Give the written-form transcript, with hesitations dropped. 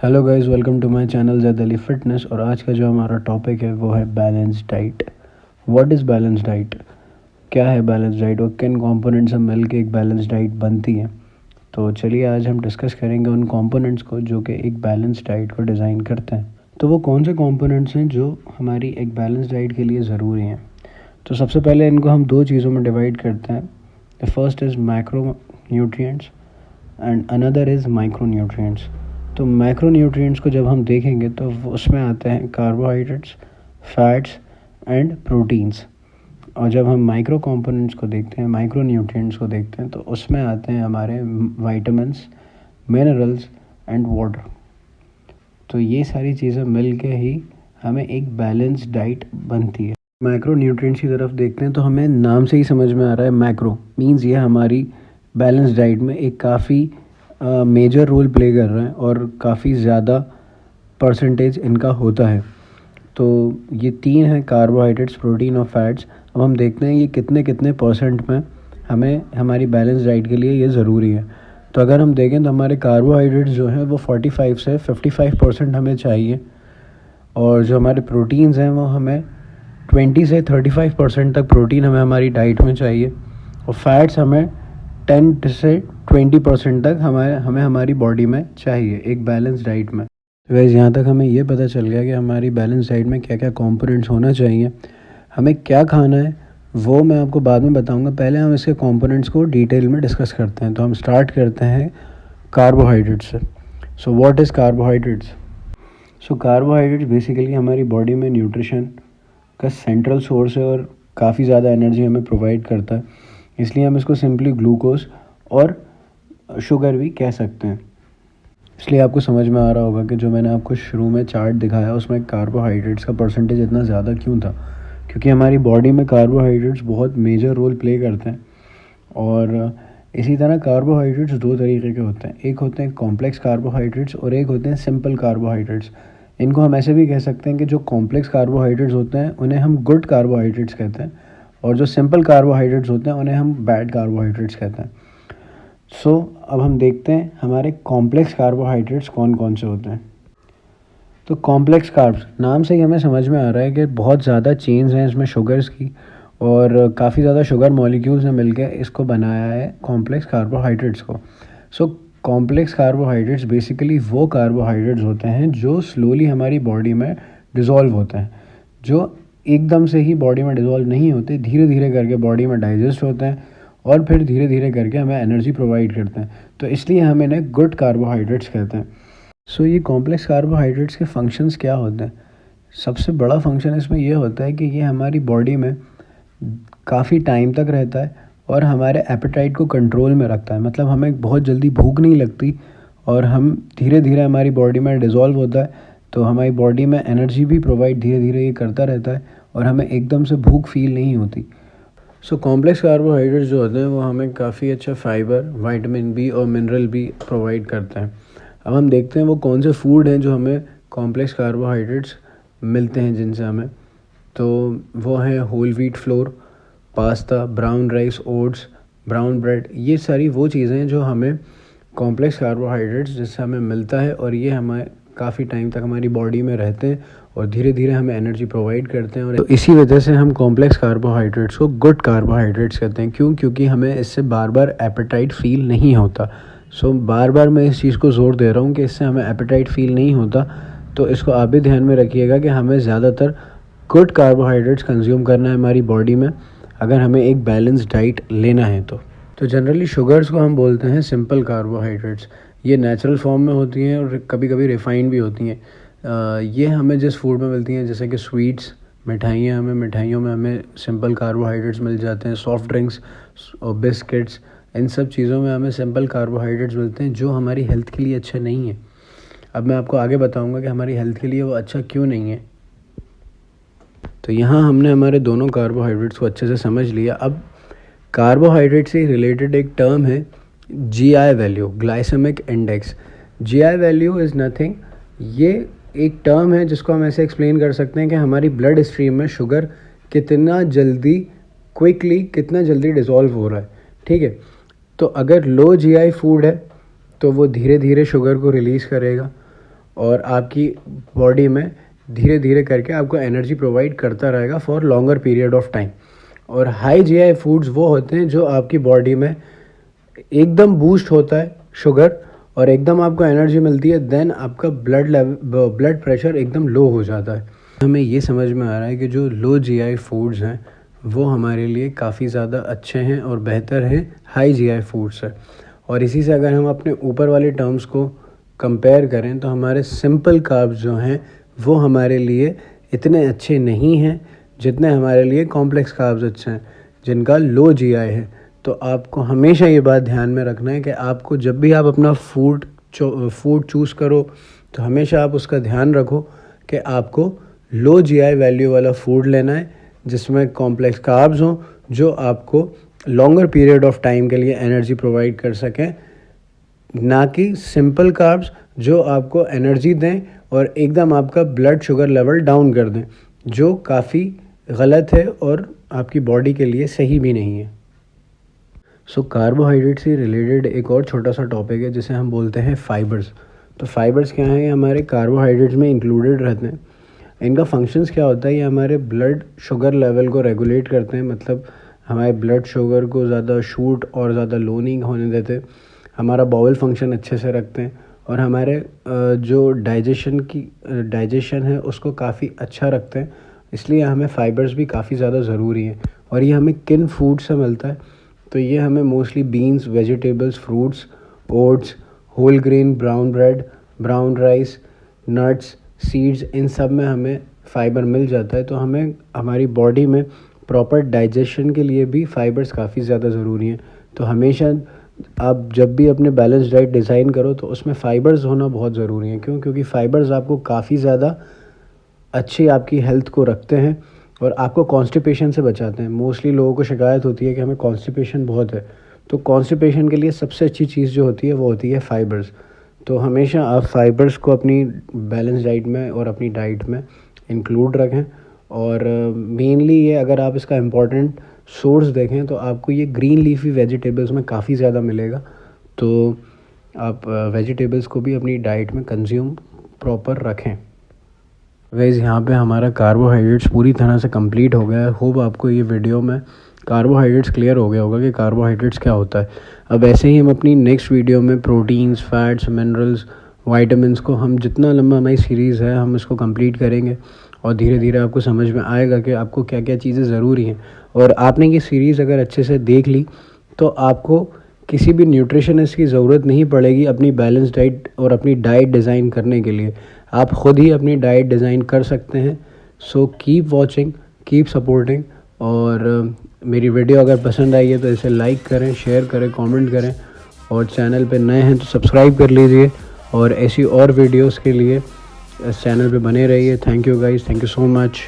Hello guys, welcome to my channel Zaid Ali fitness. और आज का जो हमारा टॉपिक है वो है balance diet. What is balance diet? क्या है बैलेंस डाइट और किन कंपोनेंट्स से मिल के एक बैलेंस डाइट बनती है? तो चलिए आज हम डिस्कस करेंगे उन कंपोनेंट्स को जो कि एक बैलेंस डाइट को डिज़ाइन करते हैं। तो वो कौन से कंपोनेंट्स हैं जो हमारी एक बैलेंस डाइट के लिए ज़रूरी हैं? तो सबसे पहले इनको हम दो चीज़ों में डिवाइड करते हैं। The first is macro nutrients and another is micro nutrients. तो मैक्रो न्यूट्रिएंट्स को जब हम देखेंगे तो उसमें आते हैं कार्बोहाइड्रेट्स, फैट्स एंड प्रोटीन्स। और जब हम माइक्रो कंपोनेंट्स को देखते हैं, माइक्रो न्यूट्रिएंट्स को देखते हैं, तो उसमें आते हैं हमारे विटामिन्स, मिनरल्स एंड वाटर। तो ये सारी चीज़ें मिल के ही हमें एक बैलेंस डाइट बनती है। मैक्रो न्यूट्रिएंट्स की तरफ देखते हैं तो हमें नाम से ही समझ में आ रहा है, मैक्रो मीन्स ये हमारी बैलेंस डाइट में एक काफ़ी मेजर रोल प्ले कर रहे हैं और काफ़ी ज़्यादा परसेंटेज इनका होता है। तो ये तीन हैं, कार्बोहाइड्रेट्स, प्रोटीन और फैट्स। अब हम देखते हैं ये कितने कितने परसेंट में हमें हमारी बैलेंस डाइट के लिए ये ज़रूरी है। तो अगर हम देखें तो हमारे कार्बोहाइड्रेट्स जो हैं वो 45 से 55% हमें चाहिए, और जो हमारे प्रोटीन्स हैं वो हमें 20 से 35% तक प्रोटीन हमें हमारी डाइट में चाहिए, और फैट्स हमें 10 से 20% तक हमें हमारी बॉडी में चाहिए एक बैलेंस डाइट में। तो वैसे यहाँ तक हमें ये पता चल गया कि हमारी बैलेंस डाइट में क्या क्या कंपोनेंट्स होना चाहिए। हमें क्या खाना है वो मैं आपको बाद में बताऊंगा। पहले हम इसके कंपोनेंट्स को डिटेल में डिस्कस करते हैं। तो हम स्टार्ट करते हैं कार्बोहाइड्रेट्स से। So what is carbohydrates? So carbohydrates basically हमारी बॉडी में न्यूट्रिशन का सेंट्रल सोर्स है और काफ़ी ज़्यादा एनर्जी हमें प्रोवाइड करता है। इसलिए हम इसको सिंपली ग्लूकोज और शुगर भी कह सकते हैं। इसलिए आपको समझ में आ रहा होगा कि जो मैंने आपको शुरू में चार्ट दिखाया उसमें कार्बोहाइड्रेट्स का परसेंटेज इतना ज़्यादा क्यों था, क्योंकि हमारी बॉडी में कार्बोहाइड्रेट्स बहुत मेजर रोल प्ले करते हैं। और इसी तरह कार्बोहाइड्रेट्स दो तरीके के होते हैं, एक होते हैं कॉम्प्लेक्स कार्बोहाइड्रेट्स और एक होते हैं सिंपल कार्बोहाइड्रेट्स। इनको हम ऐसे भी कह सकते हैं कि जो कॉम्प्लेक्स कार्बोहाइड्रेट्स होते हैं उन्हें हम गुड कार्बोहाइड्रेट्स कहते हैं, और जो सिंपल कार्बोहाइड्रेट्स होते हैं उन्हें हम बैड कार्बोहाइड्रेट्स कहते हैं। सो अब हम देखते हैं हमारे कॉम्प्लेक्स कार्बोहाइड्रेट्स कौन कौन से होते हैं। तो कॉम्प्लेक्स कार्ब्स, नाम से ही हमें समझ में आ रहा है कि बहुत ज़्यादा चेन्स हैं इसमें शुगर्स की, और काफ़ी ज़्यादा शुगर मॉलिक्यूल्स ने मिलकर इसको बनाया है कॉम्प्लेक्स कार्बोहाइड्रेट्स को। सो कॉम्प्लेक्स कार्बोहाइड्रेट्स बेसिकली वो कार्बोहाइड्रेट्स होते हैं जो स्लोली हमारी बॉडी में डिज़ोल्व होते हैं, जो एकदम से ही बॉडी में डिज़ोल्व नहीं होते, धीरे धीरे करके बॉडी में डाइजेस्ट होते हैं और फिर धीरे धीरे करके हमें एनर्जी प्रोवाइड करते हैं। तो इसलिए हम इन्हें गुड कार्बोहाइड्रेट्स कहते हैं। सो ये कॉम्प्लेक्स कार्बोहाइड्रेट्स के फंक्शंस क्या होते हैं? सबसे बड़ा फंक्शन इसमें यह होता है कि ये हमारी बॉडी में काफ़ी टाइम तक रहता है और हमारे एपेटाइट को कंट्रोल में रखता है। मतलब हमें बहुत जल्दी भूख नहीं लगती और हम धीरे धीरे हमारी बॉडी में डिज़ोल्व होता है, तो हमारी बॉडी में एनर्जी भी प्रोवाइड धीरे धीरे ये करता रहता है और हमें एकदम से भूख फील नहीं होती। सो कॉम्प्लेक्स कार्बोहाइड्रेट्स जो होते हैं वो हमें काफ़ी अच्छा फाइबर, विटामिन बी और मिनरल भी प्रोवाइड करते हैं। अब हम देखते हैं वो कौन से फूड हैं जो हमें कॉम्प्लेक्स कार्बोहाइड्रेट्स मिलते हैं जिनसे हमें। तो वो हैं whole wheat flour, pasta, brown rice, oats, brown bread. ये सारी वो चीज़ें हैं जो हमें कॉम्प्लेक्स कार्बोहाइड्रेट्स जिससे हमें मिलता है, और ये हमें काफ़ी टाइम तक हमारी बॉडी में रहते हैं और धीरे धीरे हमें एनर्जी प्रोवाइड करते हैं। और तो इसी वजह से हम कॉम्प्लेक्स कार्बोहाइड्रेट्स को गुड कार्बोहाइड्रेट्स कहते हैं। क्यों? क्योंकि हमें इससे बार बार एपेटाइट फील नहीं होता। सो बार बार मैं इस चीज़ को ज़ोर दे रहा हूँ कि इससे हमें एपेटाइट फील नहीं होता। तो इसको आप भी ध्यान में रखिएगा कि हमें ज़्यादातर गुड कार्बोहाइड्रेट्स कंज्यूम करना है हमारी बॉडी में अगर हमें एक बैलेंस डाइट लेना है। तो जनरली शुगर्स को हम बोलते हैं सिंपल कार्बोहाइड्रेट्स। ये नेचुरल फॉर्म में होती हैं और कभी कभी रिफाइंड भी होती हैं। ये हमें जिस फूड में मिलती हैं, जैसे कि स्वीट्स, मिठाइयाँ, मिठाइयों में हमें सिंपल कार्बोहाइड्रेट्स मिल जाते हैं। सॉफ्ट ड्रिंक्स और बिस्किट्स, इन सब चीज़ों में हमें सिंपल कार्बोहाइड्रेट्स मिलते हैं जो हमारी हेल्थ के लिए अच्छे नहीं हैं। अब मैं आपको आगे बताऊंगा कि हमारी हेल्थ के लिए वो अच्छा क्यों नहीं है। तो यहाँ हमने हमारे दोनों कार्बोहाइड्रेट्स को अच्छे से समझ लिया। अब कार्बोहाइड्रेट से रिलेटेड एक टर्म है GI value, glycemic index. GI value is nothing, ये एक टर्म है जिसको हम ऐसे एक्सप्लेन कर सकते हैं कि हमारी ब्लड स्ट्रीम में शुगर कितना जल्दी, क्विकली, कितना जल्दी डिज़ोल्व हो रहा है। ठीक है, तो अगर लो GI फूड है तो वो धीरे धीरे शुगर को रिलीज़ करेगा और आपकी बॉडी में धीरे धीरे करके आपको एनर्जी प्रोवाइड करता रहेगा for longer period of time. और हाई जीआई फूड्स वो होते हैं जो आपकी बॉडी में एकदम बूस्ट होता है शुगर और एकदम आपको एनर्जी मिलती है, देन आपका ब्लड प्रेशर एकदम लो हो जाता है। हमें ये समझ में आ रहा है कि जो लो जीआई फूड्स हैं वो हमारे लिए काफ़ी ज़्यादा अच्छे हैं और बेहतर हैं हाई जीआई फूड्स से। और इसी से अगर हम अपने ऊपर वाले टर्म्स को कंपेयर करें तो हमारे सिंपल कार्ब्स जो हैं वो हमारे लिए इतने अच्छे नहीं हैं जितने हमारे लिए कॉम्प्लेक्स कार्ब्स अच्छे हैं जिनका लो जीआई है। तो आपको हमेशा ये बात ध्यान में रखना है कि आपको जब भी आप अपना फूड चूज़ करो तो हमेशा आप उसका ध्यान रखो कि आपको लो जीआई वैल्यू वाला फूड लेना है जिसमें कॉम्प्लेक्स कार्ब्स हों, जो आपको लॉन्गर पीरियड ऑफ टाइम के लिए एनर्जी प्रोवाइड कर सकें, ना कि सिंपल कार्ब्स जो आपको एनर्जी दें और एकदम आपका ब्लड शुगर लेवल डाउन कर दें, जो काफ़ी गलत है और आपकी बॉडी के लिए सही भी नहीं है। सो कार्बोहाइड्रेट से रिलेटेड एक और छोटा सा टॉपिक है जिसे हम बोलते हैं फाइबर्स। तो फाइबर्स क्या हैं? ये हमारे कार्बोहाइड्रेट्स में इंक्लूडेड रहते हैं। इनका फंक्शंस क्या होता है? ये हमारे ब्लड शुगर लेवल को रेगुलेट करते हैं, मतलब हमारे ब्लड शुगर को ज़्यादा शूट और ज़्यादा लो नहीं होने देते, हमारा बाउल फंक्शन अच्छे से रखते हैं और हमारे जो डाइजेशन है उसको काफ़ी अच्छा रखते हैं। इसलिए हमें फ़ाइबर्स भी काफ़ी ज़्यादा ज़रूरी हैं। और ये हमें किन फूड से मिलता है? तो ये हमें mostly beans, vegetables, fruits, oats, whole grain, brown bread, brown rice, nuts, seeds, इन सब में हमें फ़ाइबर मिल जाता है। तो हमें हमारी बॉडी में प्रॉपर डाइजेशन के लिए भी फ़ाइबर्स काफ़ी ज़्यादा ज़रूरी हैं। तो हमेशा आप जब भी अपने बैलेंस डाइट डिज़ाइन करो तो उसमें फ़ाइबर्स होना बहुत ज़रूरी है। क्यों? क्योंकि फ़ाइबर्स आपको काफ़ी ज़्यादा अच्छी आपकी हेल्थ को रखते हैं और आपको कॉन्स्टिपेशन से बचाते हैं। मोस्टली लोगों को शिकायत होती है कि हमें कॉन्स्टिपेशन बहुत है, तो कॉन्स्टिपेशन के लिए सबसे अच्छी चीज़ जो होती है वो होती है फ़ाइबर्स। तो हमेशा आप फ़ाइबर्स को अपनी बैलेंस डाइट में और अपनी डाइट में इंक्लूड रखें। और मेनली ये अगर आप इसका इम्पॉर्टेंट सोर्स देखें तो आपको ये ग्रीन लीफी वेजिटेबल्स में काफ़ी ज़्यादा मिलेगा। तो आप वेजिटेबल्स को भी अपनी डाइट में कंज्यूम प्रॉपर रखें। गाइस, यहाँ पे हमारा कार्बोहाइड्रेट्स पूरी तरह से कंप्लीट हो गया है। होप आपको ये वीडियो में कार्बोहाइड्रेट्स क्लियर हो गया होगा कि कार्बोहाइड्रेट्स क्या होता है। अब ऐसे ही हम अपनी नेक्स्ट वीडियो में प्रोटीन्स, फैट्स, मिनरल्स, वाइटामिन्स को हम जितना लंबा हमारी सीरीज़ है हम इसको कंप्लीट करेंगे और धीरे धीरे आपको समझ में आएगा कि आपको क्या क्या चीज़ें ज़रूरी हैं। और आपने ये सीरीज़ अगर अच्छे से देख ली तो आपको किसी भी न्यूट्रिशनिस्ट की ज़रूरत नहीं पड़ेगी अपनी बैलेंस डाइट और अपनी डाइट डिज़ाइन करने के लिए। आप ख़ुद ही अपनी डाइट डिज़ाइन कर सकते हैं। So keep watching, keep supporting. और मेरी वीडियो अगर पसंद आई है तो इसे लाइक करें, शेयर करें, कमेंट करें और चैनल पे नए हैं तो सब्सक्राइब कर लीजिए। और ऐसी और वीडियोस के लिए इस चैनल पे बने रहिए। Thank you guys, thank you so much.